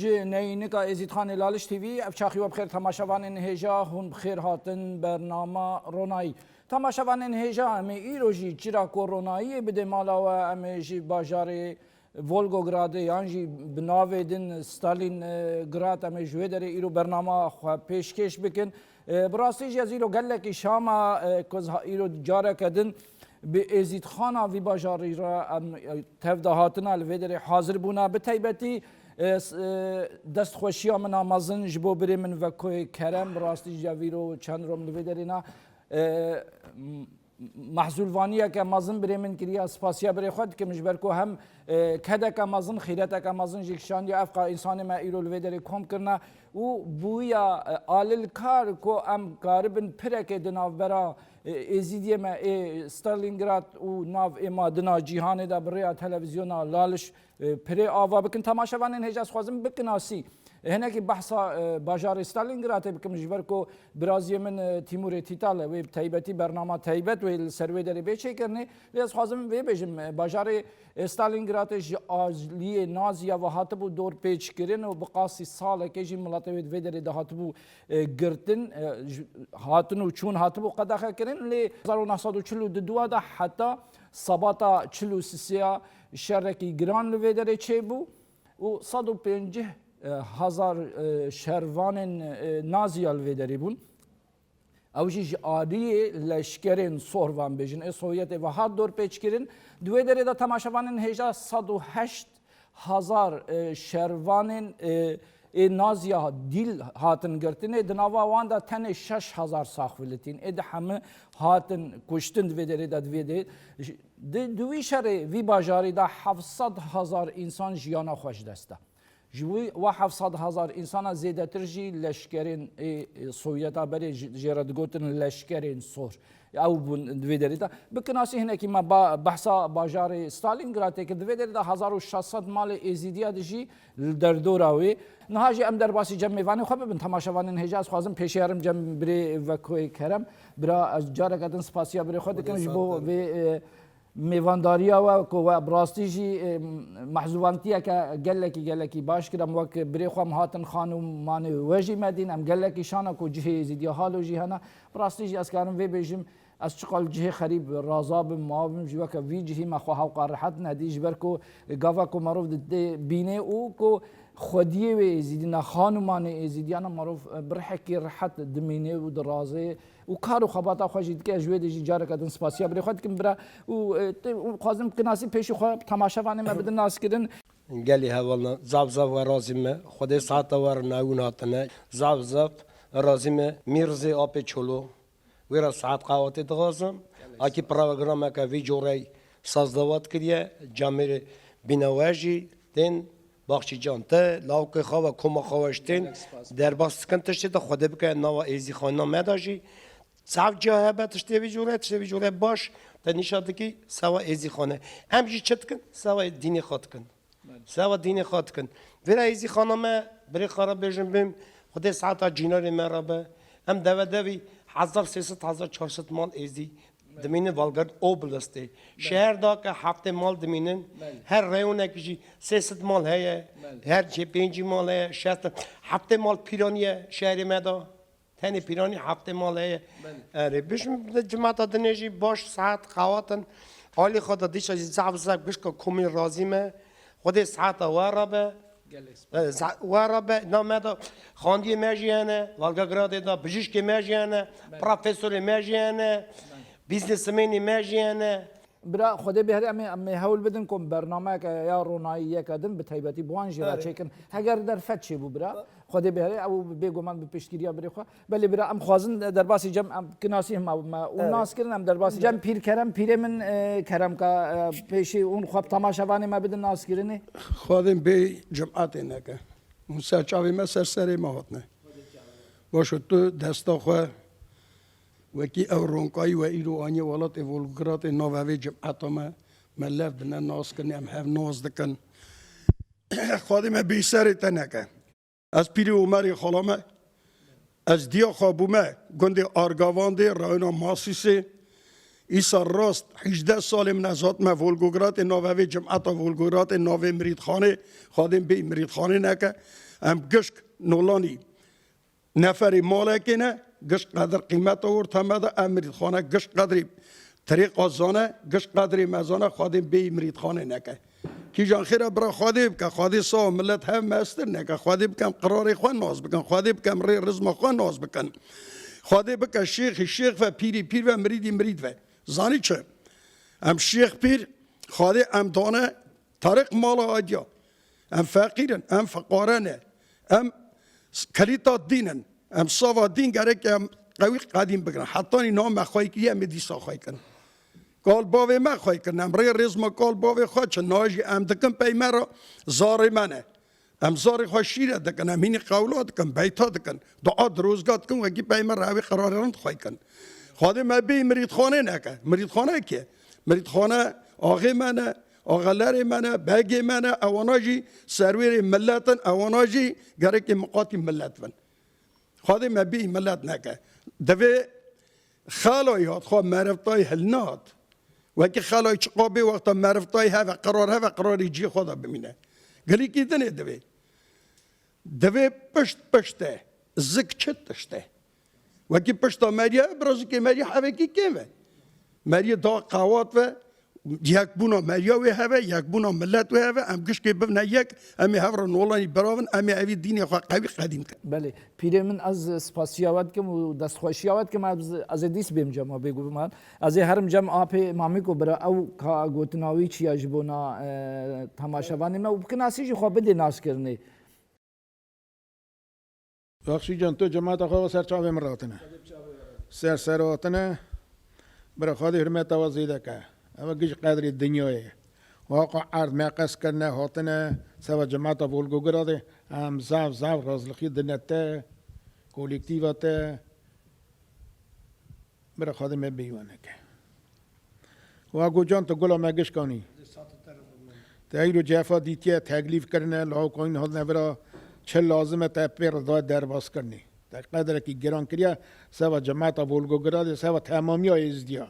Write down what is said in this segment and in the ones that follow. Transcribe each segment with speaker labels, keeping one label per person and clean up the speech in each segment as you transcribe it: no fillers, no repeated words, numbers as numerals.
Speaker 1: نینکا ازید خان لالش تیوی افشاخی و بخیر تماشاوان هجا هم بخیر هاتن برنامه رونایی تماشاوان هجا امی ایروژی چرا کرونایی بده مالا و امیجی باجار ولگوگراد یانجی بناو دن ستالین گراد امی جوه داره ایرو برنامه پیشکش بکن براستی جزیرو گلکی شاما کز ایرو جاره کدن به ازید خانا وی باجاری را تفده هاتنا لویدر حاضر بونا به تایبتی دست خوشی من آمازن جبو بری من وکوی کرم راستی جویرو چند روم لویدرینا محزولوانیه که آمازن بری من کریا سپاسیا بری خود که مجبر کو هم کدک آمازن خیرتک آمازن جکشان یا افقا انسان ما ایرو لویدری کم کرنا و بویا آلل کار کو ام کاربن پرک دناو برا ازیدیه ما ستالینگراد و ناو اما دنا جیهان دا برای تلویزیونا لالش پره آوا بکن تماشاوان هجاز خوازم بکناسی هنا کی بحثا باجار ستالینگراد بکم جبر کو برازی من تیمور تیتال و تایبتی برنامه تایبت و سروی داری بیچه کرنه لیز خوازم وی بجم باجار ستالینگراد آزلی نازیا و هاتبو دور پیچ کرن و بقاسی سال که جی ملاتوید وی داری ده هاتبو گرتن هاتن و چون هاتبو قداخه کرن لی 1942 دا حتی صباتا 43 شرکی گران وی داری چه بو و 150 هزار شهروان نازیال وی داری بون اوجی عادی لشکرین سوروان بیشن سوویت و هر دور پیچ کرن دوی داری دا تماشاوان هجا 108 هزار شهروان نازیا دیل هاتن گرتنه دناوا وان دا تن 6 هزار ساخولتین اد همه هاتن کشتن دوی داری دا دوی داری دوی شهر وی باجاری دا 700 هزار انسان جیانا خوش دسته جوی و 700 هزار انسان زیاده ترجی لشکرین سوویتا بری جرد گوتن لشکرین سور او بون دوی دریدا بکناسی هنه که ما بحثا باجار ستالینگراد که دوی دریدا 1600 مال ازیدیا دجی در دوراوی نهاجی ام در باسی جمع وانی خوب بن تماشاوان هجاز خوازم پیشیارم جمع بری وکوی کرم برا از جاره کدن سپاسیا بری خود کنج بو میوانداریا و براستیجی محزوانتیا که گلکی باش کردم وقت بری خوام هاتن خانم مانه وجی مدین ام گلکی شانا کو جه زیدیا حالو جهانا براستیجی از کارم وی بیجم از چقال جه خریب رازاب معاون جوا که وی جهی ما خواها و قارحت ندیج برکو گاوا کو معروف بینه او کو خودیه و زیدنا خانمان زیدیانا معروف برحکی رحت دمینه و درازه و کارو خباتا خوشید که جوی دیجی جاره کدن سپاسیا بری خود کم برا و خازم کناسی پیش خو تماشاوانه ما بدن ناس کردن
Speaker 2: گلی هوالنا زاب و رازیمه خود ساعت ور ناون هاتنه زاب رازیمه میرزی آب چلو ویرا ساعت قوات دغازم اکی پروگرام که وی جوری سازدوات کریه جامعه بینواجی دین باخشی جان ته لاوک خواه کم خواشتین در باس کنتشتی تا خود بکن نوا ایزی خانه مداشی صاف جاه به تشتی جوره باش تا نشاده کی سوا ایزی خانه همچی چت کن سوا دینی خود کن ویرا ایزی خانه ما بری خراب بجن بیم خود ساعت جیناری مرابه هم دوی 1300-1400 مال ایزی دمینه والگرد اوبلسته شهر دا که 7 مال دمینن هر ریونه کشی 300 مال هیه هر چه 5 مال هیه 7 مال پیرانیه شهر مدا تنی پیرانی 7 مال هیه اره بشم جماعت دنیجی باش ساعت خواتن حالی خدا دیش زعب بشکا کمی رازیمه خود ساعت وارابه نامدا خاندی مجیانه والگراد دا بجیشک مجیانه پروفسور مجیانه بیزنسمنی مجیانه
Speaker 1: برا خدا بهره امی هول بدن کم برنامه که یا رونایی کدن به تایبتی بوانجی را چکن اگر در فتشی بو برا خدا بهره او بگو من به پیشگیری بری خو بله برا ام خوازن در باسی جمع کناسی هم اون ناس کردن ام در باسی جمع پیر من کرم کا پیشی اون خواب تماشاوانی ما بدن ناس کردنی
Speaker 3: خودم به جمعت نکه مساچاوی ما سرسری ما هاتنه باشه تو دستا خو وکی اورونکایی و ایرانی ولات ولگرات نووی جمعت ما ملف دنیا ناس کنی ام هف ناز دکن خودم بیسری تنکه از پیری عمری خالامه از دیا خوابومه گنده آرگاوان دی راینا ماسیسه ایسا راست 18 سال من از هات ما ولگرات نووی جمعت ولگرات نووی مریدخانه خادم بی مریدخانه نکه ام گشک نولانی نفری مالکینه گشت قدر قیمت آورد همه ده امرید خانه گشت قدری طریق آزانه گشت قدری مزانه خادم بی مرید خانه نکه کی جان خیره برا خادم که خادی سا ملت هم مستر نکه خادی بکن قرار خوان ناز بکن خادی بکن ری رزم خوان ناز بکن خادی بکن شیخ و پیری پیر و مرید و زانی چه ام شیخ پیر خادی ام دانه طریق مال آدیا ام فقیرن ام فقارنه ام کلیتا دینن ام صاوا دین گره که ام قوی قدیم بگن حتی نام مخواهی که ام دیسا خواهی کن قال باوی ما خواهی کن ام ری رزم قال باوی خواه چه ناجی ام دکن پی مرا زاری منه ام زاری خواه شیره دکن ام هینی قولات دکن بیتا دکن دعا دروزگات کن وکی پی مرا اوی قرارند خواهی کن خواهی ما بی مرید خانه نکن مرید خانه که مرید خانه آغی منه آغلر منه بگ منه اواناجی سرویر ملتن اواناجی گره که مقاطی ملت ون خواهی ما بی ملت نکن دوی خالای هات خواه معرفتای هلنات وکی خالای چقابی وقتا معرفتای هوا قراری جی خدا بمینه گلی کی دنه دوی پشته زک چت تشته وکی پشتا مریا برازی که مریا حوی کی کمه مریا دا قوات و یک بونا مریا و هوا یک بونا ملت و هوا ام گش که ببنا یک امی هفر نولانی براون امی اوی دینی خواه قوی قدیم کن
Speaker 1: بله پیره من از سپاسیاوت کم و دستخوشیاوت کم از دیس بیم جمع بگو من از هرم جمع آپ مامی کو برا او کا گوتناوی چیا جبونا تماشاوانی ما بکن آسیجی خواه بده ناس کرنه
Speaker 4: بخشی جان تو جماعت خواه سر چاوه من راتنه سر راتنه برا خواهد حرمت وزیده که اما گیش قدر دنیایه واقع عرض مقص کرنه هاتنه سوا جماعت ولگو ده هم زاف رازلخی دنته کولکتیواته برا خواهد می بیوانه که واقع جان تو گلا مگش کنی تایرو جفا دیتیه تکلیف کرنه لاو کوین هاتنه برا چه لازمه تا پیر داد درباز کرنی در قدر کی گران کریا سوا جماعت ولگو ده سوا تمامی ازدیا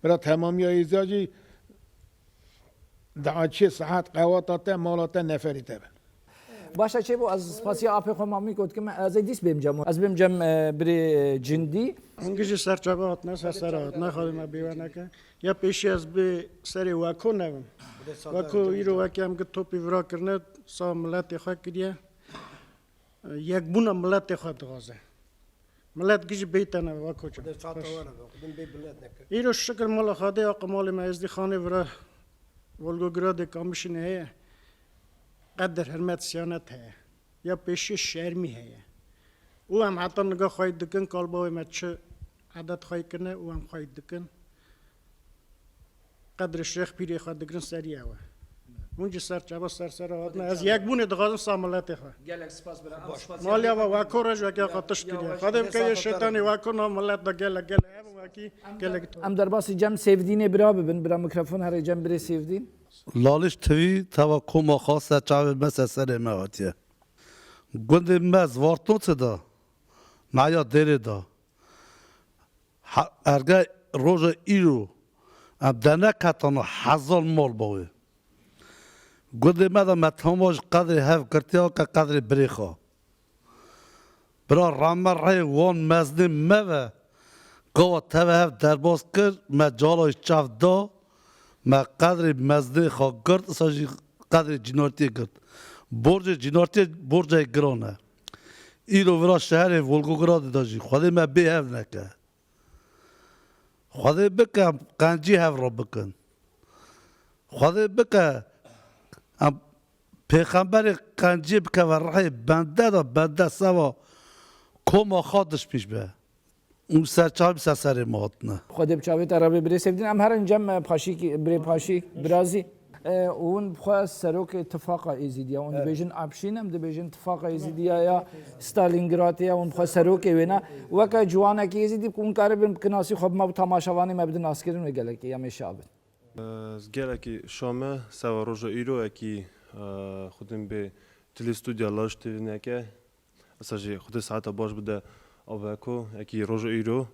Speaker 4: برای تمامی ایزاجی در چه ساعت قوات مالات نفری تبن
Speaker 1: باشه چه بو از سپاسیا آپ خو مامی کد که من از دیس بیم جمع از بیم جمع بری جندی
Speaker 5: انگیز سرچابه هات نه سر هات نه خواهی ما بیوانه که یا پیشی از به سری واکو نبیم واکو ایرو واکی هم که توپی ورا کرنه سا ملت خواه کریه یک بونا ملت خواه دغازه ملت گیج بیتنه واکو چه ایرو شکر مال خواده آقا مال مازدی خانه ورا ولگوگراد کامشینه هیه قدر حرمت سیانت هیه یا پیشی شرمی هیه او هم حتی نگاه خواهید دکن کالباوی ما چه عدد خواهید کنه او هم خواهید دکن قدر شیخ پیری خواهد دکن سریع اوه اونجا سر چابا سر هاتنه از یک بونه دغازم ساملت خواه
Speaker 1: گلک سپاس برای
Speaker 5: مالیا و واکو رج وکی قطش کردی خودم که یه شیطانی واکو نام ملت دا گل هم واکی گلک
Speaker 1: ام در باسی جمع سیفدینه برا ببین برا میکروفون هر جمع بری سیفدین
Speaker 6: لالش توی توا کما خاصه چاوه مثل سر مهاتیه گنده مز وارتون چه دا معیا دیره دا ارگه روژ ایرو ام دنه کتانا 1000 مال باوی گنده مدا متهماش قدر هف کرتیا که قدر بریخا برا رامر رای وان مزنی موه قوة تبه هف درباز کرد مجالش چاف دا ما قدر مزنی خواه کرد ساجی قدر جنارتی کرد برج جنارتی برج گرانه ایرو ورا شهر ولگوگراد داشتی خواهی ما بی هف نکه خواهی بکن قنجی هف را بکن خواهی بکن پیغمبر قنجی بکن و رای بنده سوا کما خودش پیش به اون سرچاب سر ماتنه
Speaker 1: خود بچاوی ترابی بری سیفدین ام هر جمع پاشی بری پاشی برازی اون بخواه سروک اتفاق ایزیدیا اون بیشن ابشین هم بیشن اتفاق ایزیدیا یا ستالینگرادیا اون بخواه سروک وینا وقت جوانه کی ایزیدی اون کار بین کناسی خب ما تماشاوانی ما بدن ناسکرین وگله کی یا میشابه
Speaker 7: از گله کی شامه سوا روز ایرو کی خودم به تلستودیا لاشتی نکه اساجی خود ساعت باش بده آوکو کی روز ایرو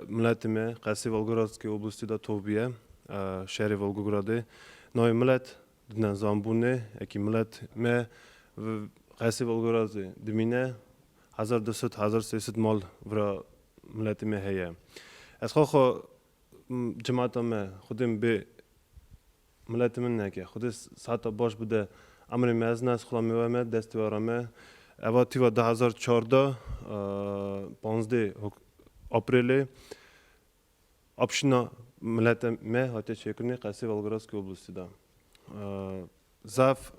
Speaker 7: ملت ما قصی ولگورادسکی oblasti da توبیه شهر ولگوگراده نوع ملت نظام بونه کی ملت ما قصی ولگراز دمینه 1200-1300 مال ورا ملت ما هیه از خو جماعت ما خودم به ملت من نکه خود ساعت باش بوده امر مزن از خلا میوامه دست وارمه اوا تیوا 2014 15 آپریل آپشنا ملت ما هاته چیکنی قصی ولگراز که oblasti da زاف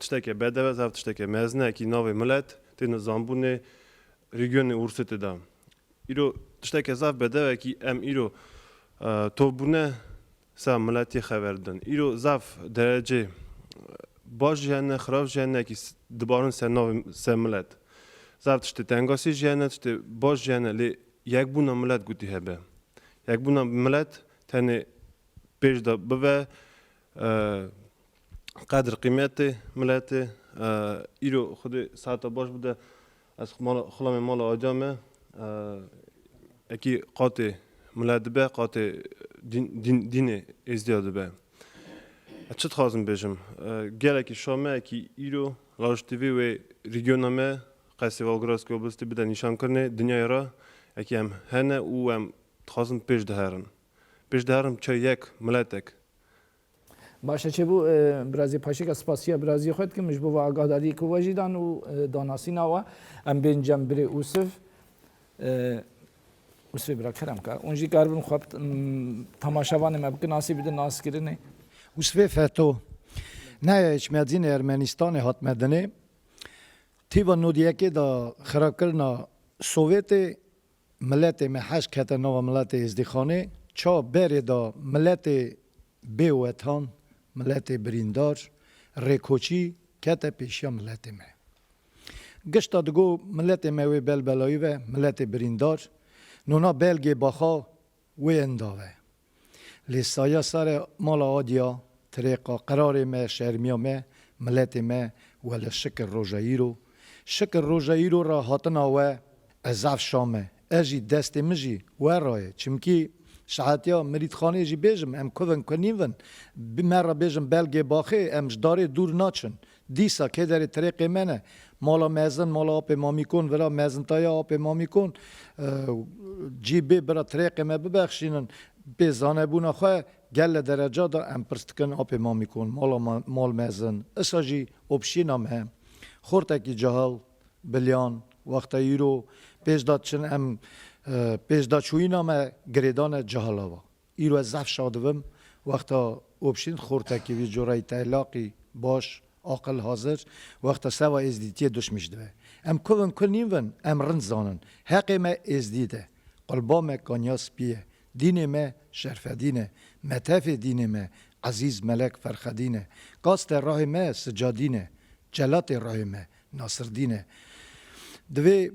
Speaker 7: تشتكي بدأ زاف تشتكي مزنه كي نوي ملت تين زامبونه ريجيون أورسته دا إيرو تشتكي زاف بدأ كي أم إيرو توبونه سا ملتي خبردن إيرو زاف درجة باش جهنه خراب جهنه كي دبارن سا نوي سا ملت زاف تشتي تنگاسی جهنه تشتي باش جهنه لي یک بونا ملت قوتي هبه یک بونا ملت تاني پیش دا بوه قدر قیمت ملت ایرو خود ساعت باش بوده از خلام مال آجامه اکی قاطع ملت به قاطع دین ازدیاد به چت خواستم بشم گله کی شامه اکی ایرو لاش تیوی و ریجیونامه قصی ولگراز که oblasti بده نشان کنه دنیای را اکی هم هنه او هم خواستم پیش دهرم چه یک ملتک
Speaker 1: باشه چه بو برازی پاشی که سپاسیا برازی خود که مجبور آگاهی که وجودن و داناسی نوا ام بین جنبری اوسف برا کرم که اونجی کاربن خواب تماشاوانه مبکن ناسی بده ناس کرنه
Speaker 8: وسوی فتو نه اچ مدین ارمنستان هات مدنه تیوا نودیه که دا خراب کرنا سوویت ملت محش کت نو ملت ازدخانه چا بری دا ملت بیوتان ملت بریندار ریکوچی کت پیشیا ملت ما گشت دگو ملت ما وی بلبلایی و ملت بریندار نونا بلگی باخا وی انداوه لیسایا سر مالا آدیا طریقا قرار ما شرمیا ما ملت ما ولی شکر روژایی رو را هاتنا و ازاف شامه اجی دست مجی و رای چمکی شاعتیا مرید خانه جی بیجم ام کوون کنیون بمرا بیجم بلگی باخه ام جدار دور ناچن دیسا که در طریق منه مالا مزن مالا آپ مامی کن ورا مزن تایا آپ مامی کن جی بی برا طریق ما ببخشینن بزانه بونا خواه گل درجه دا ام پرستکن آپ مامی کن مال مزن اسا جی obشینم هم خورتکی جهال بلیان وقتا ایرو پیش داد چن ام پیش داد چوی نامه گریدان جهالاوا ایرو از زف شادوم وقتا obشین خورتکی وی جورای تلاقی باش عقل حاضر وقتا سوا ازدیتی دشمش دوه ام کون کنیون ام رند زانن حق ما ازدیده قلبا ما کانیاس بیه دین ما شرف دینه متف دین ما عزیز ملک فرخدینه قاست راه ما سجادینه جلات راه ما ناصر دینه دوی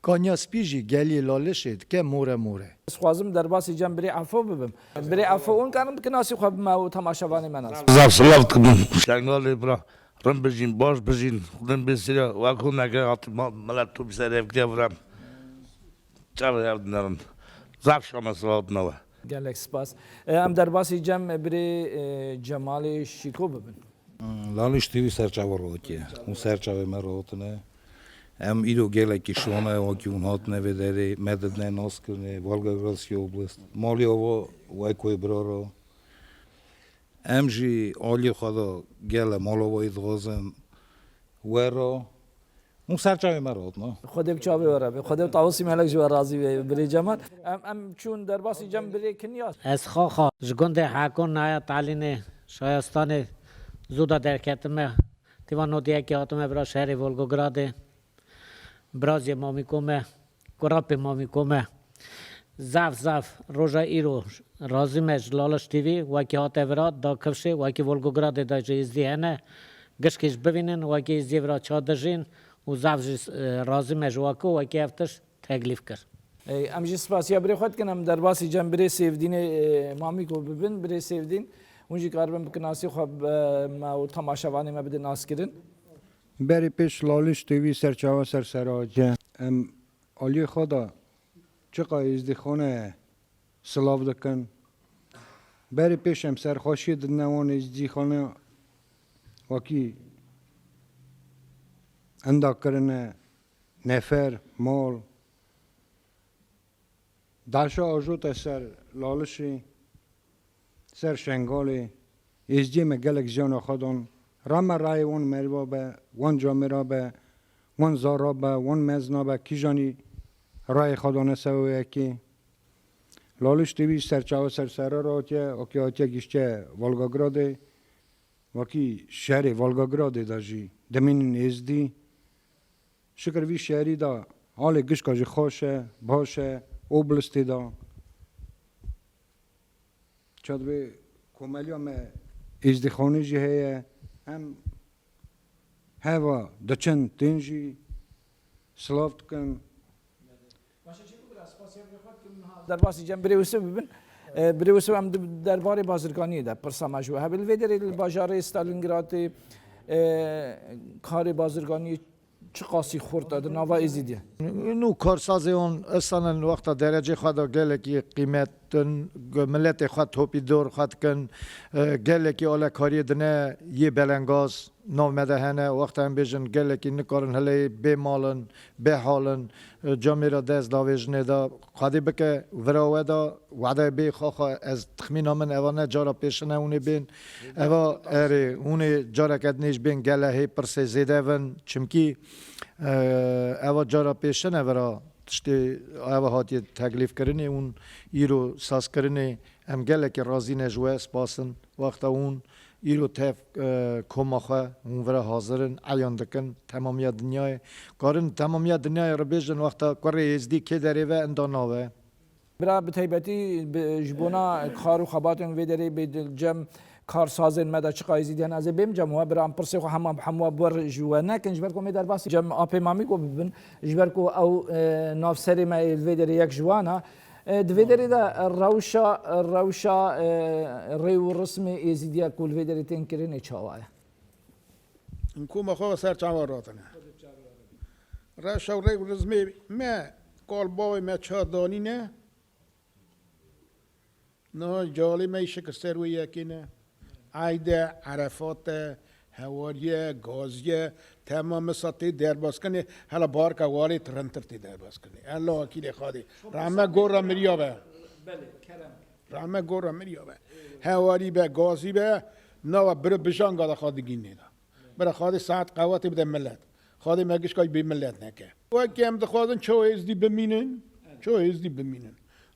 Speaker 8: کانیاس پیجی گلی لاله شد که موره
Speaker 1: خوازم در باسی جنب بری عفو ببم بری عفو اون کارم که ناسی خواب ما و تماشاوانی من است
Speaker 6: زاف سلافت کنم شنگالی برا رم بجین باش بجین خودم بسیار واکو نگه آتی ملت تو بسیار افکتی برم چرا یاد نرم زاف شما سلافت نوه
Speaker 1: گلک سپاس ام در باسی جنب بری جمال شیکو ببن
Speaker 9: Lalish TV serçavarotje. Un serçave merotne. Em ido geleki shona oki un hotne vedere mededne noskne Volgograd oblast. Moliovo vajko broro. Emji olje khodo gele molovo idgozem wero. Un serçave merotno.
Speaker 1: خود بچاوی ورا خود تاوسی ملک جو راضی بری جمال ام چون در باسی جنب بری کنیاس
Speaker 10: از خواخا جگنده حکون نایا تعلینه شایستانه زودا درکتمه تیوان نودیه که آتمه برا شهر ولگوگراده برازی مامیکومه کراپ مامیکومه زف روژا ایرو رازیمه جلالش تیوی وکی آته برا دا کفشه وکی ولگوگراده دا جیزدی هنه گشکش ببینن وکی ازدی برا چادرجین و زف رازیمه جواکو وکی افتش تکلیف کرد
Speaker 1: ام جی سپاسیا بری خود کنم در باسی جنب بری سیفدین مامیکو ببین بری سیفدین اونجی کاربن بکناسی خواب ما و تماشاوانی ما بده ناس کردن
Speaker 11: بری پیش لالیش توی سرچاوا سراجه ام علی خدا چقا ازدی خونه سلاف دکن بری پیش ام سرخوشی دنوان ازدی خونه وکی اندا کرنه نفر مال داشا آجوت سر لالشی سر شنگالی ازدی مگلک جان خودون رام رای وان مروا به وان جامرا به وان زارا به وان مزنا به کی جانی رای خودانه سوی کی لالش تیوی سرچاو سرسرا را تیا اوکی آتیا گیشته والگاگراده وکی شهر والگاگراده داجی دمین ازدی شکر وی شهری دا حال گش کاجی خوشه باشه اوبلستی دا چاد به کوملیا me ازدی خانه جی هیه هم هوا دچن تنجی سلافت کن
Speaker 1: در باسی جنب بریوسه ببین بریوسه هم درباره بازرگانی ده پرسا مجبور هبل ویدری باجار استالینگراد کار بازرگانی چه قاسی خورد داد نوا ازیدیه
Speaker 8: نو کارسازی اون اصلا وقتا درجه خدا گله کی قیمت ملت خود توپی دور خود کن گله کی اول کاری دنه یه بلنگاز نو مدهنه وقتا هم بیشن گله کی نکارن هلی به مالن به حالن جامعه را دست داویج ندا خادی بکه وراوه دا وعده بی خواه از تخمین من اوانه جارا پیشنه اونی بین اوا اره اونی جارا کد نیش بین گله هی پرسه زیده ون چمکی اوا جارا پیشنه ورا تشتی اوا هاتی تکلیف کرنه اون ایرو ساس کرنه ام گله که رازی نجوه سپاسن وقتا اون ایرو تف کماخه اون ورا حاضرن عیان دکن تمامی دنیای کارن تمامی دنیای رو بیشن وقتا کاری ازدی که داره و انداناوه
Speaker 1: برا بتایبتی جبونا کار و خباتن ویدری به جم کارسازن مدا چقای زیدن از بیم جم و برام پرسه خو همه بر جوانه کنج برکو می در باسی جم آپ مامی کو ببین جبرکو او نافسری ما ویدری یک جوانا دویدری دا روشا ریو رسمی ازیدیا کول ویدری تنکرینه چاواه
Speaker 4: این کوم خواه سر چاوار راتنه راش و ریو رسمی ما کال باوی ما چه دانی نه نه جالی ما شکر سروی یکی نه عیده عرفات هواریه گازیه تمام ساتی درباز کنی حالا بار که واری ترنترتی درباز کنی الله وکیل خادی رحمه گورا مریابه رحمه گورا مریابه هواری به گازی به نوا بر بجان گادا خادی گینی دا برا خادی ساعت قواتی بده ملت خادی مگش کای بی ملت نکه وکی هم دخوادن چو ازدی بمینن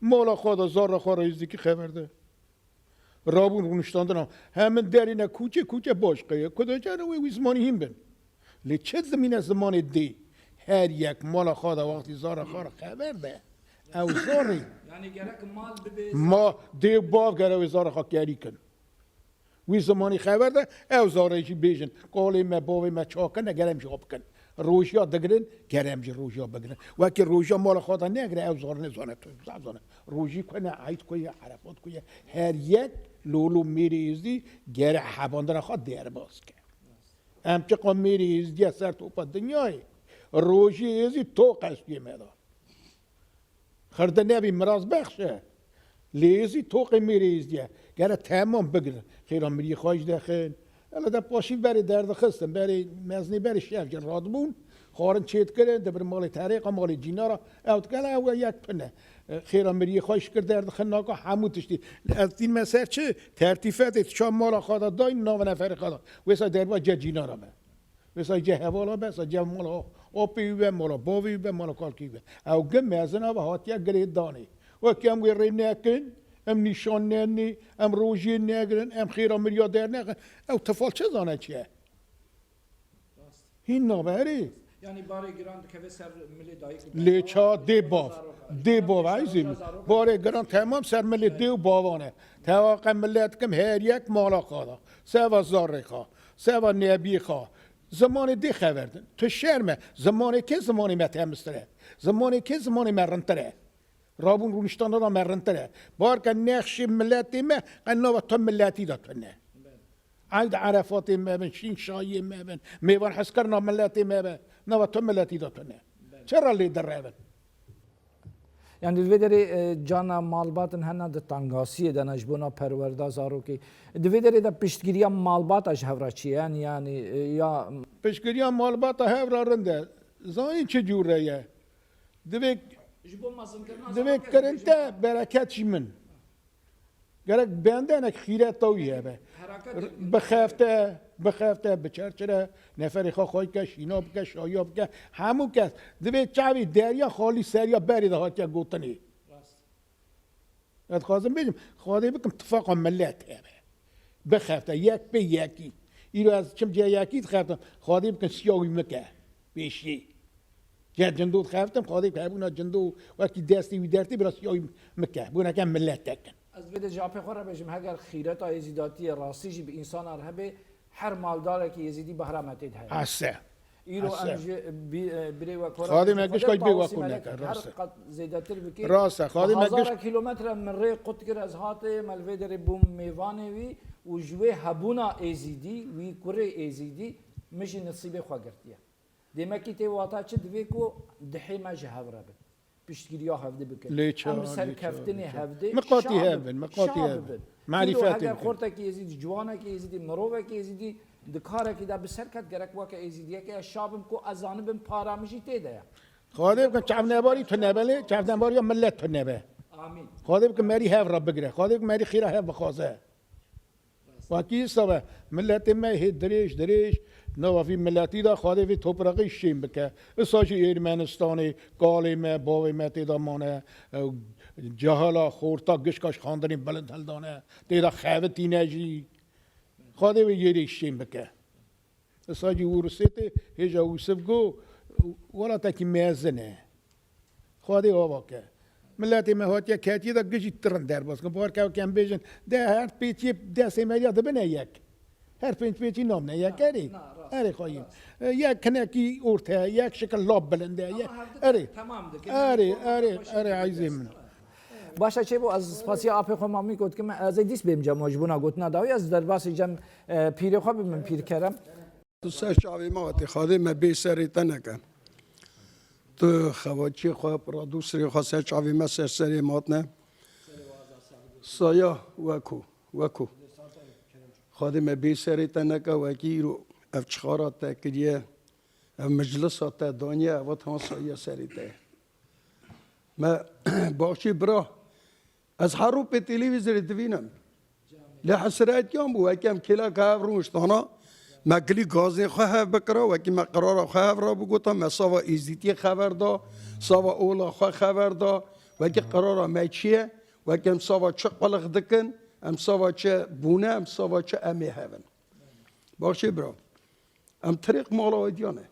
Speaker 4: مولا خدا زار خورا ازدی که خبر ده رابون رونشتاندن همه درینه کوچه باش قیه کدا جاره وی زمانی هم بن لی چه زمین زمان دی هر یک مال خدا وقتی زار خورا خبر ده او زاری
Speaker 1: یعنی گرک مال ببیز
Speaker 4: ما دی باف گره وی زار خاک گری کن وی زمانی خبر ده او زاره چی بیشن قالی ما باوی ما چاکن نگرم جاب کن روشیا دگرن گرم جی روشیا بگرن وکی روشیا مال خدا نگره او زار نزانه تو زانه روشی کنه عید کوی عرفات کوی هر یک لولو میری ازدی گره حباندن خود دیر باز که همچه قام میری ازدی سر توپا دنیای روشی ازدی تو قصدی میدا خرده نبی مراز بخشه لیزی توقی میری ازدی گره تمام بگرن خیران میری خواهش دخل الا دا پاشی بری درد خستم بری مزنی بری شیف جن رادبون خارن چیت کرن دبر مال طریقه مال جینارا اوت گله او یک پنه خیران میری خواهش کرد درد خناکا همو تشتی از این مسیر چه ترتیفات شام مال خدا داین نام نفر خدا ویسا دربا جه جینارا به ویسا جه حوالا به ویسا جه مال آپی به مال باوی به مال کالکی به او گم مزنا و هاتیا گرید دانی و کم وی ریم نکن ام نشان ننی ام روزی نگرن ام خیران میری در نگرن او تفال چه زانه چیه این نابری
Speaker 1: یعنی باره گراند که سر ملی دایی
Speaker 4: لیچا دی باو عزیزی باره گران تمام سر ملی دیو باوانه تواقع ملت کم هر یک مالا خواهد سوا زاری خواه سوا نبی خواه زمان دی خوردن تو شرمه زمانی که زمانی متهمستره زمانی که زمانی مرنتره رابون رونشتان را مرنتره بار که نقش ملتی ما قناوه تو ملتی داتونه عید عرفات ما شین شایی ما میوان حس کرنا ملتی ما نوا تو ملتی داتونه چرا لی در رابن
Speaker 1: یعنی الویدری جانا مالباتن هنه ده تنگاسی ده نجبونا پرورده زارو که الویدری ده پشتگیری مالباتش هفره چیه یعنی یا
Speaker 4: پشگیری مالبات هفرا رنده زانی چه جوره یه دوی کرنته برکت من گرک بنده نک خیرت تویه به بخفته بچرچره نفری خواه که شیناب که شایاب که همون کس دوی چاوی دریا خالی سریا بری ده ها که گوتنی ات خواستم بگم خواهده بکم اتفاق ملت هبه بخفته یک به یکی ایرو از چم جای یکیت خفتم خواهده بکم سیاوی مکه بیشی جا جندو خفتم خواهده بکم جندو وقتی دستی وی درتی برا سیاوی مکه بونا که ملت تکن
Speaker 1: از بده جاپی خورا بجم هگر خیرت های یزیداتی راستیش به انسان هبه هر مالداره که یزیدی بهرامتید هست
Speaker 4: هسته
Speaker 1: ایرو انج بری و کورا
Speaker 4: خادم اگش کاش بی وقت نکرد
Speaker 1: هر
Speaker 4: راسته
Speaker 1: قد زیادتر بکی
Speaker 4: راسته خادم اگش
Speaker 1: 1000 کیلومتر من ری قط کر از هات ملوی در بوم میوانه وی و جوی هبونا ازیدی وی کوره ازیدی مش نصیب خو گرتیه دمکی تی واتا چه دوی کو دحی ما جهوره بد پشتگیریا هفده بکن ام سر کفتنی هفده
Speaker 4: مقاطی هبن مقاطی هبن معرفت
Speaker 1: اگر خورتا کی ازیدی جوانا کی ازیدی مروه کی ازیدی دکاره کی دا بسر کت گرک واکه ازیدیه که شابم کو ازانبم پارامشی تیده
Speaker 4: خواهده بکن چاپ نباری تو نبله چاپ نباری ملت تو نبه
Speaker 1: آمین
Speaker 4: خواهده بکن مری هف را بگره خواهده بکن مری خیره هف بخوازه واکی سبه ملت ما هی دریش نو فی ملتی دا خواهده فی توپرقی شیم بکه اساشی ایرمنستانی قالی ما باوی ما تیدا مانه جهالا خورتا گشکاش خاندنی بلند هلدانه تیدا خواه نجی خواهده فی یری شیم بکه اساشی ورسیتی هیجا وصف گو ولا تاکی میزنه خواهده آوا که ملتی ما هاتیا کاتی دا گشی ترن در باز کن بار که کم بیشن ده هر پیچی ده سیمریا ده بنه یک هر پیچی نام نه یک اری اری خواهیم یک کنکی ارته یک شکل لاب بلنده اری اری عزیزم من
Speaker 1: باشه چه بو از پاسی آپ خو مامی گفت که من از دیس بیم جام مجبونا گفت نداوی از در باس جام پیر خو بیم پیر کرم
Speaker 3: تو سه شعبی ما وقتی خواهده ما بی سری تنکن تو خواهدچی خواه پرا دوسری خواه سه شعبی ما سری مات نه سایا وکو خواهده ما بی سری تنکن وکی رو افچخارات تکریه مجلسات دانیه و تان سایا سری ته ما باشی برا از هر رو به تلویزیون دوینم لحسرات یام بو وکیم کلا که روشتانا ما گلی گازی خواه بکرا وکی ما قرار خواه را بگوتا ما سوا ایزیتی خبر دا سوا اولا خواه خبر دا وکی قرار ما چیه وکی ام سوا چه قلق دکن ام سوا چه بونه ام سوا چه امی هون باشی برا ام طریق مالا ویدیانه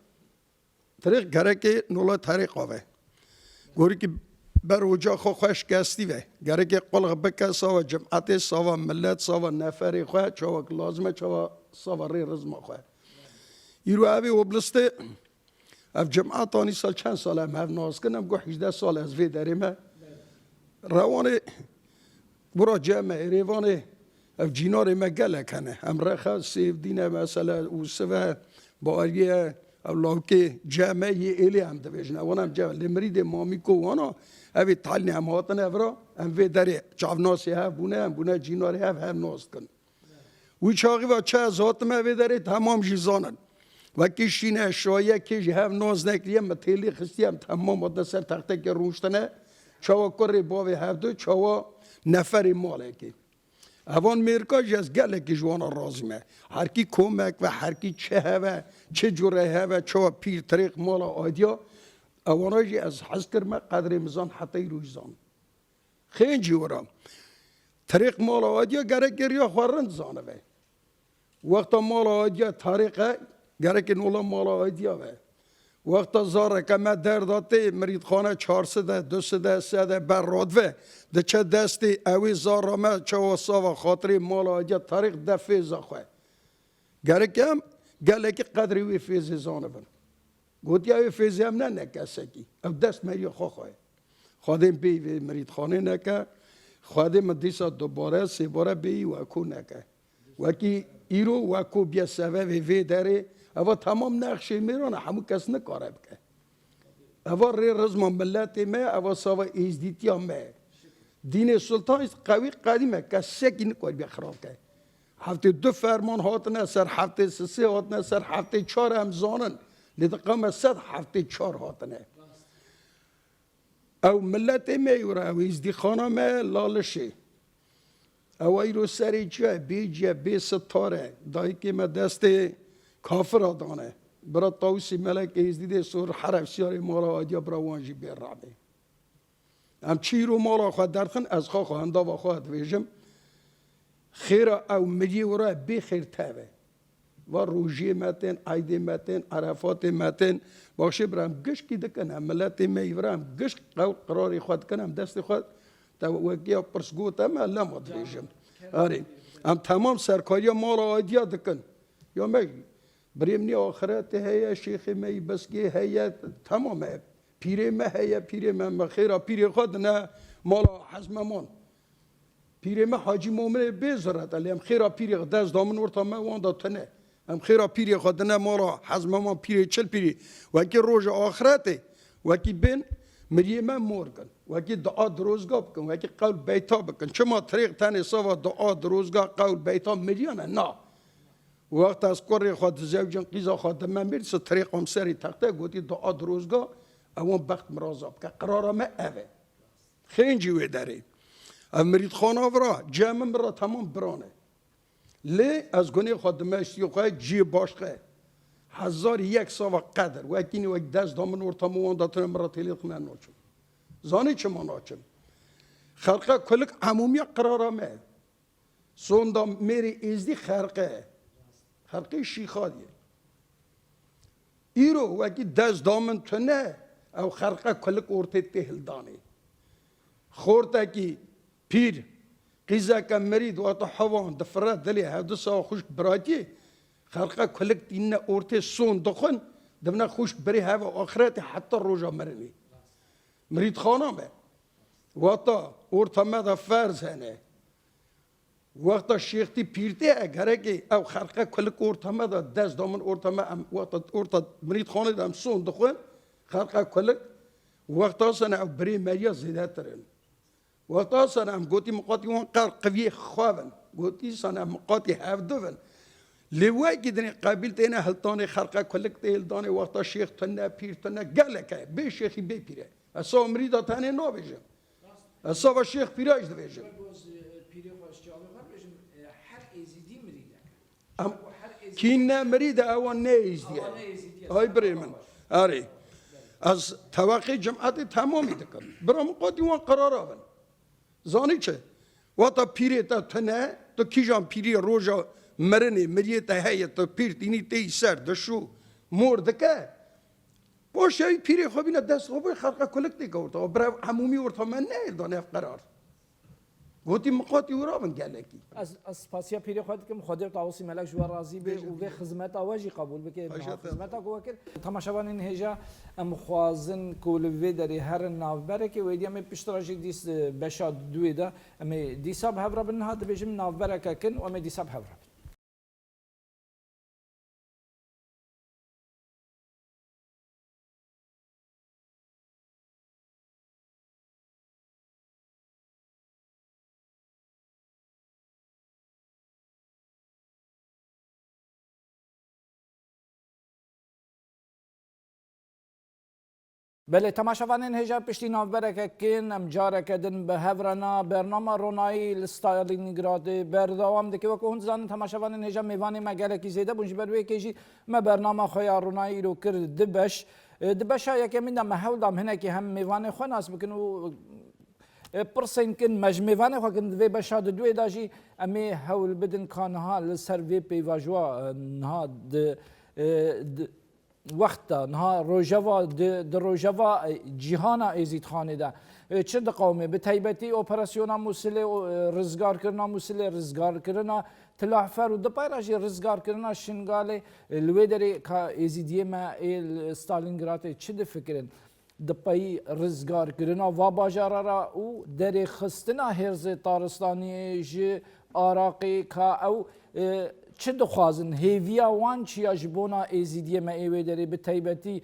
Speaker 3: طریق گره که نولا طریق آوه گوری که بر وجا خو خوش گستی و گره که قلق بکه سوا جمعت سوا ملت سوا نفری خواه چوا لازمه چوا سوا ری رزما خواه ایرو اوی وبلسته اف جمعت آنی سال چند سال هم هف ناز کنم گو 18 سال از وی داریم روانه برا جمع ریوانه اف جینار مگله کنه هم رخه سیف دینه مثلا او سوه با آریه او لاوکه جمعه یه ایلی هم دویجنه وانم جمعه لمرید مامی کو وانا اوی تالنی هم هاتنه ورا هم وی داره چاو ناسی هف بونه جیناری هف هم ناز کن وی چاقی و چه از هاتمه وی داره تمام جیزانن و کشینه شایه کش هم ناز نکریم متیلی خستیم تمام ماده سر تخته که روشتنه چاوا کری باوی هف دو چاوا نفری ماله که اوان میرکاش از گله که جوانا رازمه هر کی کمک و هر کی چه هوا چه جوره هوا چه پیر طریق مالا آدیا اواناجی از حس کرمه قدر مزان حتی روزان خیلی جورم طریق مالا آدیا گره گریا خورند زانه وی وقتا مالا آدیا طریقه گره که نولا مالا آدیا وی وقتا زاره که من در داته مرید خانه 400 200 300 بر رادوه ده چه دستی اوی زاره ما چه وصاوه خاطری مالا آدیا طریق ده فیزا خواه گره که هم گله که قدری وی فیزی زانه بن گوتی اوی فیزی هم نه نکسه کی او دست مری خواه خادم بی وی مرید خانه نکه خادم دیسا دوباره سه باره بی وکو نکه وکی ایرو وکو بیا سوه وی داره اما تمام نقشه میرانه همون کس نکاره بکه اوا ری رزم ملت ما اوا سوا ازدیتیا ما دین سلطان است قوی قدیمه که سکی نکوی بخراب که هفته دو فرمان هاتنه سر هفته سه هاتنه سر هفته چهار هم زانن لدقام صد هفته چهار هاتنه او ملت ما یورا او ازدی خانه ما لالشه او ایرو سری چه بیجه بی ستاره دایی که ما دست کافر آدانه برا تاوسی ملک ازدیده سور حرف سیاری مالا آدیا برا وانجی بیر رابه ام چی رو مالا خواهد درخن از خواه خواهنده و خواهد ویجم خیر او مدی ورا بی خیر تابه و روژی متن عیدی متن عرفات متن باشه برام گش کی دکنم ملت می برام گش قراری خود کنم دست خود تا وکیا پرسگوت ما لامد ویجم آره ام تمام سرکاری مالا آدیا دکن یا می بريمني آخرت هيا شيخ مي بسكي هيا تمام بيري ما هيا بيري ما خيرا بيري خدنا مالا حزم مان بيري ما حاجي مؤمن بزرت اللي ام خيرا بيري داز دامن ورتا ما واندا تنه ام خيرا بيري خدنا مالا حزم مان بيري چل بيري وكي روج آخرته وكي بين مريم مورگن وكي دعاء دروزگا بكن وكي قول بيتا بكن چما طريق تاني سوا دعاء دروزگا قول بيتا مريانا نا وقت از کاری خود زوجین قیزا خود من میرسه طریق هم سری تخته گویی دعا دروزگاه اون وقت مرازاب که قرار ما اوه خیلی وی داری امرید خانه ورا جمع مرا تمام برانه لی از گونی خود مشتی خواهد جی باشقه 1001 سوا قدر و اکنی و دست دامن ورطا موان داتن مرا تلیق من ناچم زانی چه ما ناچم خلقه کلک عمومی قرار ما سوندا میری ازدی خرقه خرقی شیخادیه ایرو وکی دست دامن تنه او خرقه کلک ارته تهلدانه خورتا کی پیر قیزا که مرید و اتا حوان دفره دلی هدو سا خوشک براتی خرقه کلک تینه ارته سون دخن دمنا خوشک بری هوا آخرت حتی روژا مرنی مرید خانه به و اتا ارتا مده فرز هنه وقتا شیختی پیرتی اگره که او خرقه کلک ارتمه دا دست دامن ارتمه وقتا مرید خانه دام سون دخون خرقه کلک وقتا سن او بری مریا زیده ترین وقتا سن ام گوتی مقاطی وان قر قوی خوابن گوتی سن ام مقاطی هفدوون لیوای که دنی قابل تینه هلتانه خرقه کلک تیل دانه وقتا شیخ تنه پیر تنه گلکه بی شیخی بی پیره اصا مریدا تنه نا بیجم اصا و شیخ پیراج دو بیجم كينا مريد أو نيزدي هاي بريمن أري از توقع جماعت تمامی دکن برام قادی وان قرار آون زانی چه واتا پیری تا تنه تو کیجان پیری روژا مرنه مریه تا هیه تا پیر تینی تی سر دشو مور دکه باشه ای پیری خوابینا دست خوابی خلقه کلکتی گورتا و برای عمومی ورطا من نه دانه قرار گوتی مقاطی ورا من گلکی
Speaker 1: از پاسیا پیری خود که مخاطر تاوسی ملک جوار راضی به و به خدمت آواجی قبول بکه خدمت کو وکر تماشاوان این هجا ام خوازن کول و دری هر ناوبره که ویدی ام پشتراجی دیس بشاد دویدا ام دیساب هبرا بنها دبیجم ناوبره کن و ام دیساب هبرا بله تماشاوانین هجا پشتی ناوبره کن ام جاره کدن به هورنا برنامه رونایی لستالینگراد بردوام دکی و که هون زن تماشاوانین هجا میوانی مگله کی زیده بونج بروی کیجی ما برنامه خویا رونایی رو کرد دبش ها یکی من دم هول دم هنه که هم میوانی خو ناس بکنو پرسین کن مجمیوانی خو کن دوی بشاد دوی داجی امی هول بدن کانها لسر وی پیواجوا نها وقتا نها روجوا د روجوا جهان ازید خانه ده چه قومه به تایبتی اپراسیونا موسله رزگار کرنا موسله رزگار کرنا تلاحفر و د پایراجی رزگار کرنا شنگاله لویدری کا ازیدیه ما ستالینگراد چه د فکرن د پای رزگار کرنا و باجارا او در خستنا هرز تارستانی ج عراقی کا او چه دخوازن هیویا وان چیا جبونا ازیدی ما ایوه داری به تایبتی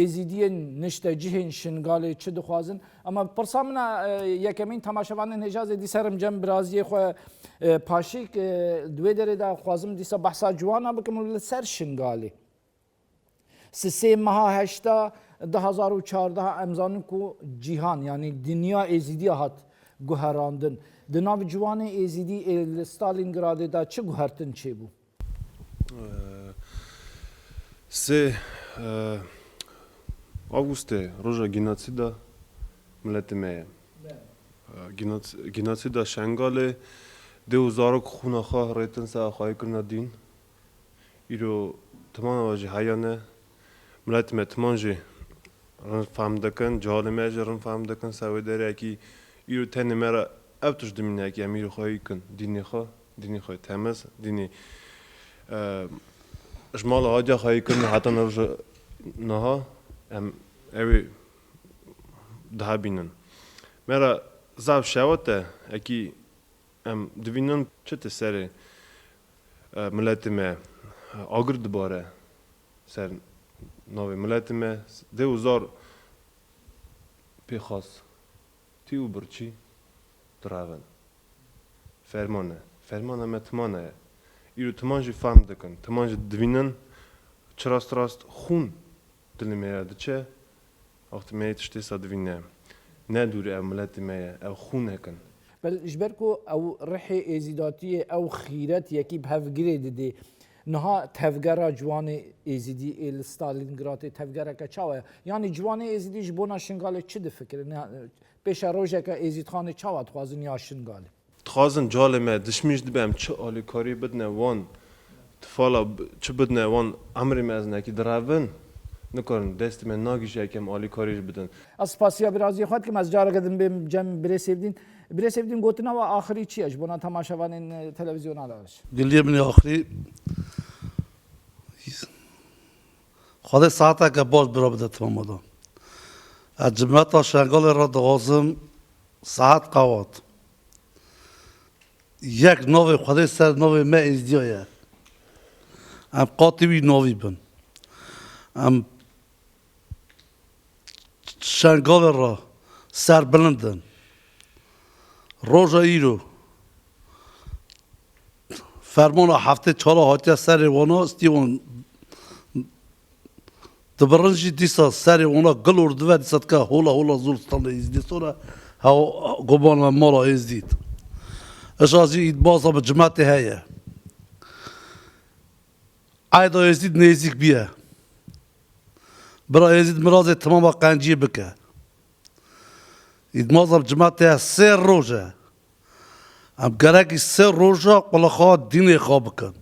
Speaker 1: ازیدی نشته جهن شنگاله چه دخوازن اما پرسامنا یکمین تماشاوان هجاز دی سرم جم برازی خو پاشیک دوی داره دا خوازم دیسا بحثا جوانا بکم لسر شنگاله سه ماه هشتا 2014 امزان کو جهان یعنی دنیا ازیدی هات گوهراندن دناو جوان ازیدی ستالینگراد دا چه گوهرتن چه بو؟
Speaker 7: سه августе рожа геноцида млетме геноцида шангале деузарок хунаха ретенса хайкна дин иро таманаважи хаяне млетме тманжи ран фамдакан ҷолиме ран фамдакан саведере ки иро тенемера автуш димине ки амиро хайкн дини хо тамас дини жмал ҳаҷа хайкн ҳатан рожа наҳа اوی ده بینن مرا زاب شوته اکی دوینن چه تسری ملت ما آگرد باره سر نوی ملت ما دوزار پیخاص تیو برچی دراون فرمانه متمانه ایرو تمانجی فهم دکن تمانجی دوینن چراست خون دلمیرده چه وقت ما يتشتي صدفينا نادور عملات ما أو خونكن
Speaker 1: بل إجباركو أو رحي إزيداتية أو خيرات يكيب هفجريد دي نها تفجرا جوان إزيدي الستالينغراد تفجرا كشاوة يعني جوان إزيدي جبونا شنغالي چه فكر بيش روجا كإزيد خانة شاوة تخازن يا شنغالي
Speaker 7: تخازن جال ما دشميش دبام چه آلی کاری بدنه وان تفالا چه بدنه وان أمر ما از نکی دراون نکن دست من ناگیش یکم عالی کاریش بدن.
Speaker 1: از پاسیا برازی خواهد که از جاره قدم بیم جمع برسیدین گوتنا و آخری چیش بنا تماشاوان این تلویزیون علاش.
Speaker 6: گلیه من آخری خود ساعته که باز برا بده تمام دام. از جمعیت شنگال را دغازم ساعت قوات. یک نوی خود سر نوی ما ازدیایه. ام قاطبی نوی بن. ام شنگال را سر بلندن روزا ایرو فرمان هفته چالا هاتی سر وانا استیون دبرنجی دیسا سر وانا گل اردوه دیسات که هولا زولستان ازدید سوره ها گبان مالا ازدید اشازی اید بازا به جماعت هایه ایدا ازدید نیزیک بیه برای ازید مراز تمام قنجی بکه اید مازم جماعت سه روزه ام گرکی سه روزه قلقات دین خواب بکن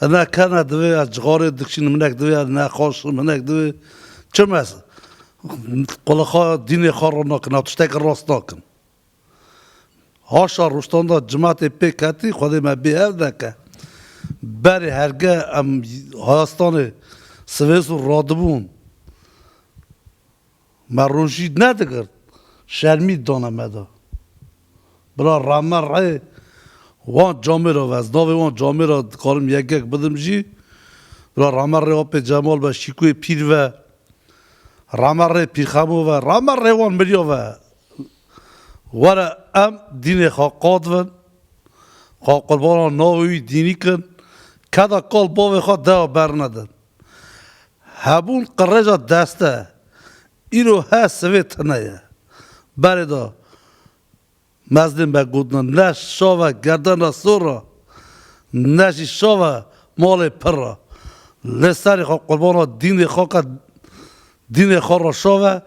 Speaker 6: انا کنه دوی از جغاره دکشین منک دوی از نخواش منک دوی چه مثل قلقات دین خواب رو نکن تشتک راست نکن هاشا روستان دا جماعت پیکتی خودی ما بیه نکه بری هرگه ام هاستانه سویس و رادبون مروشی ندارد شرمید دانم ادا برای رامر رای وان جامعه را وزناوی وان جامعه را کارم یک بدم جی برای رامر رای آب جمال و شیکوی پیر و رامر رای پیرخمو و رامر رای وان مریا و ام دین خاقات ون خاقلبان ناوی دینی کن کدا کال باوی خواه دو بر ندن هبون قرجا دسته ایرو ها سویت نه بردا مزدن بگودن نش شاوه گردن سورا نشی شاوه مال پر لسری خو قربان دین خاک دین خور شاوه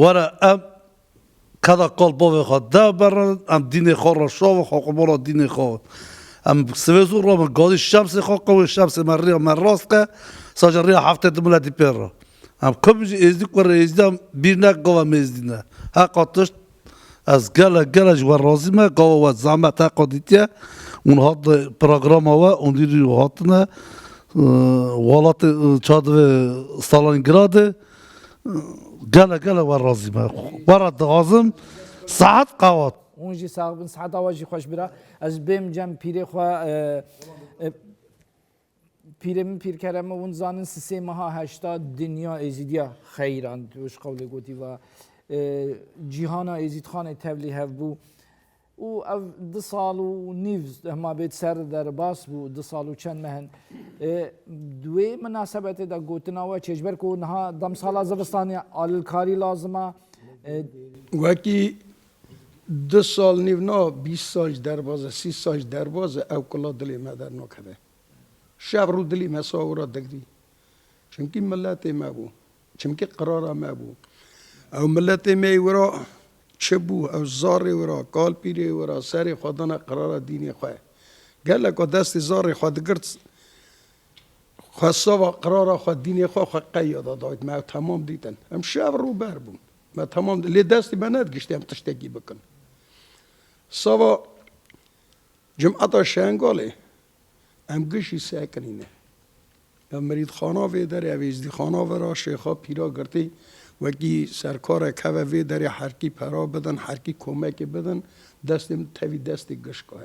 Speaker 6: ورا ام کدا کال باوی خود ده برن ام دین خور شاوه خو قربان دین خور ام سویزو رو گادی شمس خاک و شمس مریا مراست که ساجر هفته دملتی پر ام کمیش ازدیک ور ازدیم بیرنک گاو میزدینه حقاتش از گل جوار رازیمه گاو و زحمت حقادیتیه اون هات پروگرام و اون دیری هاتنه والات چادو ستالینگراد گل ور رازیمه ورد غازم ساعت قوات
Speaker 1: اونجی ساق بن ساعت آواجی خوش برا از بیم جم پیری خوا پیرم پیر کرم اون زانن سه ماه 80 دنیا ازیدیا خیران دوش قول گوتی و جیهانا ازید خانه تبلی هف بو و او 2 سال و نیو ما بیت سر در باس بو 2 سال و چند مهن دوی مناسبت دا گوتنا و چجبر کو نها دم سال زبستانی آل کاری لازمه
Speaker 3: وکی 2 سال نیو نا 20 سال دربازه 30 سال دربازه او کلا دلی مدر نکده شب رو دلی مساورا دگری چونکی ملت ما بو چونکی قرار ما بو او ملت ما ورا چه بو او زار ورا کال پیری ورا سر خودنا قرار دینی خواه گله که دست زار خود گرد خواستا و قرار خود دینی خواه قیاده داید ما تمام دیدن هم شب رو بر بون ما تمام لی دستی من ندگشتی هم تشتگی بکن سوا جمعتا شنگاله هم گشی سکنینه هم مرید خانا وی داره اویزدی خانا ورا شیخا پیرا گرتی وکی سرکار که وی داره هرکی پرا بدن هرکی کمک بدن دستم توی دستی گشکاه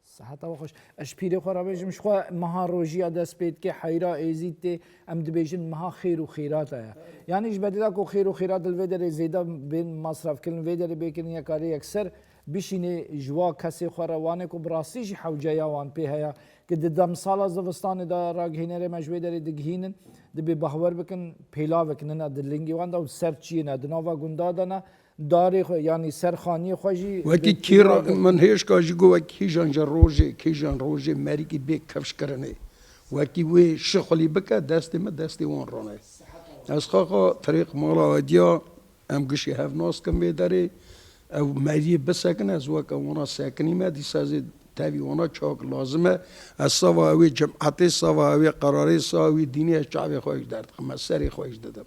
Speaker 1: صحت و خوش اش پیری خورا بیشم شخوا مها روژیا دست بید که حیرا ایزید تی ام دبیجن مها خیر و خیرات هیا یعنی اش بدیدا کو خیر و خیرات الویدر زیدا بین مصرف کلن ویدر بیکن یا کاری اکثر بشینه جوا کسی خورا وانه کو براسیش حوجیا وان پی هیا که دم سال زوستان دا راگهینر مجوی داره دگهینن دبی بهور بکن پیلا بکنن دلنگی وان دا سرچی نه دنوا گندا دنا داری خو یعنی سرخانی خوشی
Speaker 3: وکی کیرا من هیچ کاجی گو وکی جان روزه مری کی بیک کفش کرنه وکی وی شخلی بکه دستی وان رانه از خاقا طریق مالا ودیا ام گشی هف ناس کم بیداره او مری بسکن از وک وانا سکنی ما دی سازی تابی وانا چاک لازمه از سوا اوی جمعتی سوا اوی قراری سوا اوی دینی چاوی خواهش درد خمه سری خواهش دادم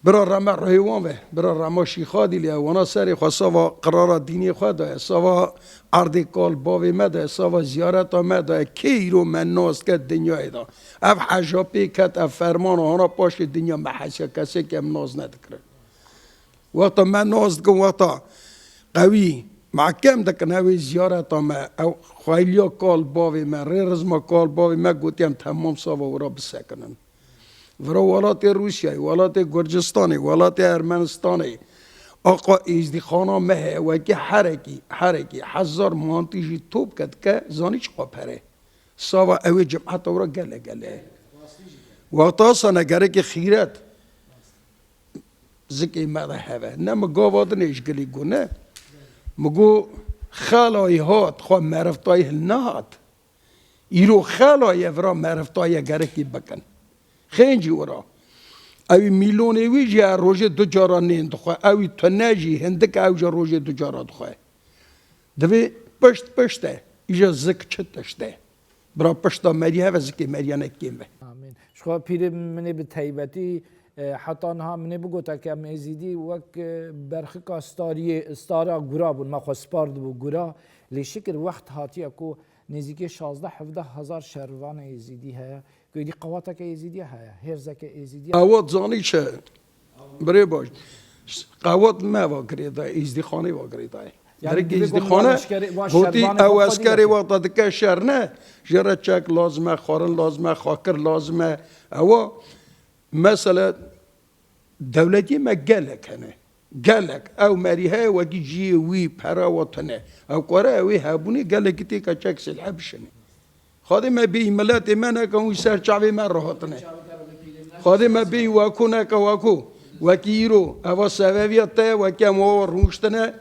Speaker 3: برا رما رویوان به برا رما شیخا دیلی وانا سری خوا سوا قرار دینی خوا دای سوا عرض کال باوی مده سوا زیارت مده کی رو من ناست که دنیای دا اف حجابی کت اف فرمان هانا پاش دنیا محسیا کسی که ام ناز ندکره وقتا من ناز کن وقتا قوی محکم دکن اوی زیارت ما او خیلیا کال باوی ما رزما کال باوی ما گوتیم تمام سوا ورا بسکنن ورا ولات روسیه ولات گرجستان ولات ارمنستان آقا ایزدی خانه مه وکی حرکی 1000 مانتیجی توپ کد که زانیچ قپره سوا اوی جمعت ورا گله وقتا سنگره که خیرت زکی مده هوا نه مگاواد نیش گلی گونه مگو خلای هات خواه مرفتای هل نهات ایرو خلای ورا مرفتای گرکی بکن خیلی ورا اوی میلیونی ویجی روزه 2 جارا نیند خواه اوی تنجی هندک اوجا روزه 2 جارا خواه دوی پشته ایجا زک چتشته برا پشتا مریه و زکی مریه نکیم
Speaker 1: آمین شخوا پیر منی به طیبتی حتی آنها منی بگوتا که ام ازیدی وک برخک استارا گرا بود ما خوا سپارد بود گرا لیشکر وقت هاتی اکو نزدیک 16-17 هزار شهروان ازیدی هیا که دی قواتا که ازیدی هیا هرزا که ازیدی
Speaker 3: قوات زانی چه بره باش قوات ما واگری دای ازدی خانه واگری دای درگی ازدی خانه بودی او اسکری وقت دکه شهر نه جره چک لازمه خارن لازمه خاکر لازمه او مثلا دولتی ما گلک هنه گلک او مریه وگی جی وی پرا وطنه او قره اوی هبونی گلکی تی که چک سلحه بشنه خادم بی ملت منه که اون سر چاوی من راحتنه خادم بی واکو نه که واکو وکی رو اوا سویت ته وکی مو روشتنه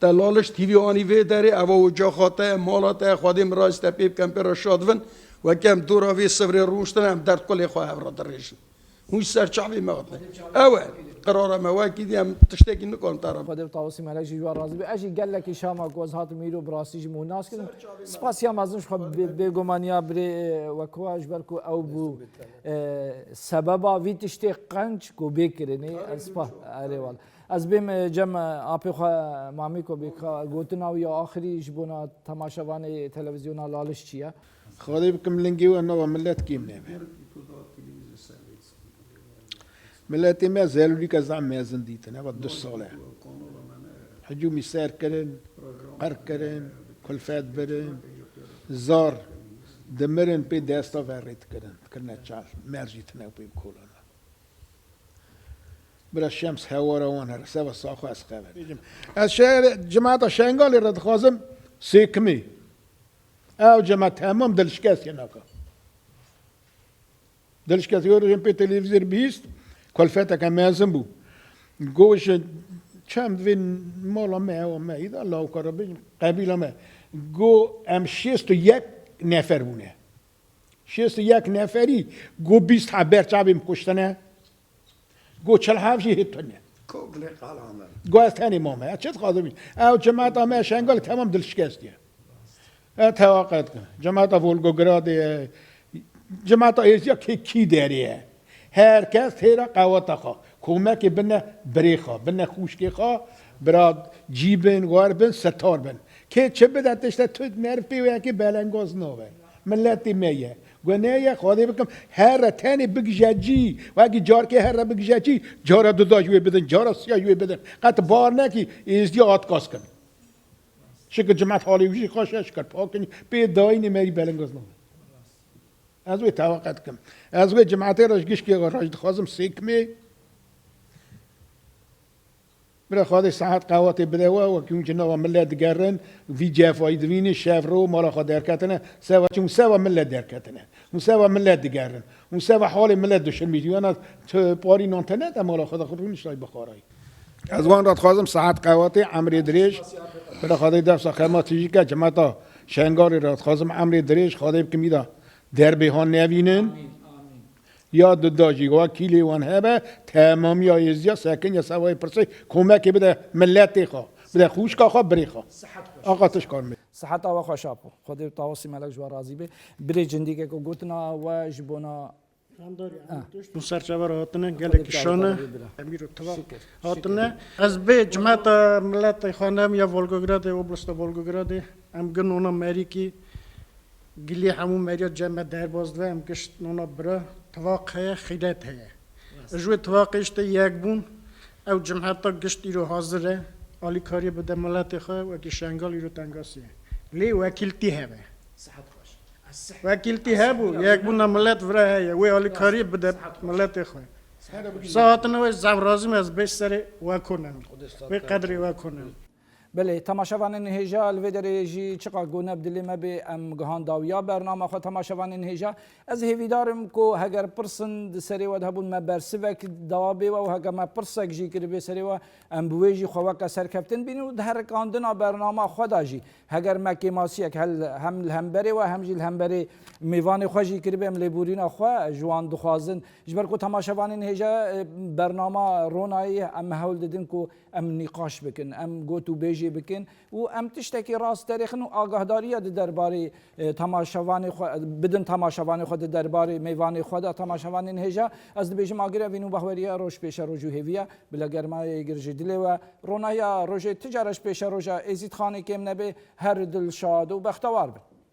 Speaker 3: تلالش تیوی آنی وی داره اوا وجا خاطه مالات خادم راست پیپ کمپر شادون وکی هم دورا وی سفر روشتنه هم درد کلی خواه را درشن اون سر چاوی ماتنه اوه قرار ما وکی دیم تشتکی نکن طرف
Speaker 1: خود تواسی ملک جوار راضی به اجی گله کی شام گوز هات میرو براسیج موناس کردن سپاسیا مازنش خو بگمانیا بری وکواج برکو او بو سببا وی تشتی قنچ کو بکرنی اسپا اریوال از بیم جمع آپی خو مامی کو بکا گوتنا یا آخری جبونا تماشاوان تلویزیون لالش چیه
Speaker 4: خاطر بكم لنجي وانا ملت كيم نعمل ملت ما زالوا لي كزعم ما زنديت انا بعد 2 ساله هجومی سر کردن قرق کردن کلفت برن زار دمرن پی دستا ورید کردن کرنه چال مرجی تنو پی کولن برا الشمس هوارا وان هر سوا ساخو از خبر از شهر جماعت شنگالی رد خازم سیکمی او جماعت تمام دلشکست یناکا دلشکست یورو پی تلویزیون بیست کلفتا که مازم بو گوش چند وین مالا ما و ما ایدا الله کارا بیم قبیل ما گو ام 61 نفر بونه 61 نفری گو 20 حبر چابیم کشتنه گو 47 هیتونه گو از تانی مامه چه خواهد او جماعت ما شنگال تمام دلشکستیه توقعت کن جماعت ولگوگراد جماعت ایزیا کی داریه هر کس هیرا قوات خوا کمک بنه بریخا بنه خوشکی خوا براد جیبن غاربن ستار بن که چه بده تشت تو نرفی و یکی بلنگاز نوه ملتی میه گناه خواهی بکم هر تانی بگجاجی و اگه جار که هر بگجاجی جارا دودا جوی بدن جارا سیا جوی بدن قط بار نکی ایزدی آتکاس کن شکر جماعت حالی وشی خوشش کرد پاکنی به داینی میری بلنگاز نوه از وی توقعت کم از وی جماعت راجگیش که راجد خوازم سیکمی برای خواهد ساعت قوات بدهوه و که اونچه نوا ملت گرن وی جفایی دوینی شف رو مالا خواهد درکتنه سوا چون سوا ملت درکتنه اون سوا ملت گرن اون سوا حال ملت دوشن میدیوانا پاری نانتنه مالا خواهد خود رونش رای بخارای از وان راد خوازم ساعت قوات عمری دریش برای خواهد دفت خدماتی که جماعتا شنگاری راد خوازم عمری دریش خواهد کمیدا دربی ها نوینن یا داداجی و کلی وان هبه تمام یا ازیا سکن یا سوای پرسی کمکی بده ملتی خوا بده خوش کا خوا بری خوا آقا تشکر می
Speaker 1: صحت آوا خوشاپو خود تواسی ملک جوار راضی به بری جندی که گوتنا و جبونا
Speaker 5: اون سرچاور هاتنه گله کشانه امیرو توا هاتنه از به جماعت ملت خانم یا ولگوگراد اوبلاست ولگوگراد ام گنونا مریکی گلی همون مریا جمع در بازده ام کشت نونا برا تواقع خیرت هیا جوی تواقعش تا یک بون او جمعت تا گشتی رو حاضره آلی کاری بده ملت خواه و که شنگالی رو تنگاسیه لی وکیلتی هبه وکیلتی هبو یک بون ملت وره هیا وی آلی کاری بده ملت خواه ساعت نوی زورازم از بیش سر وکنم وی قدری وکنم
Speaker 1: بله تماشاوان نهجا الودر جی چقا گونه بدلی ما به ام گهان داویا برنامه خو تماشاوان نهجا از هیویدارم کو هگر پرسن سری ود هبون ما برسوک دوابه و هگر ما پرسک جی کر به سری و ام بویجی خو وک سر کپتن بینو هر کاندنا برنامه خدا جی هگر ما کیماسیک هل هم الهمبری و هم جی الهمبری میوان خوجی کر به ام لیبورینا خو جوان دخوازن جبر کو تماشاوان نهجا برنامه رونای ام هول ددن کو ام نقاش بکن ام گوتو بیجی بکن و ام تشتکی راست تاریخن و آگاهداری درباره تماشاوان بدن تماشاوان خود درباره میوان خود تماشاوان نهجا از بیجم آگره وینو بهوریا روش پیش روجو هویا بلا گرمای گرج دل و رونایا روج تجارش پیش روجا ازید خانه کم نبه هر دل شاد و بختوار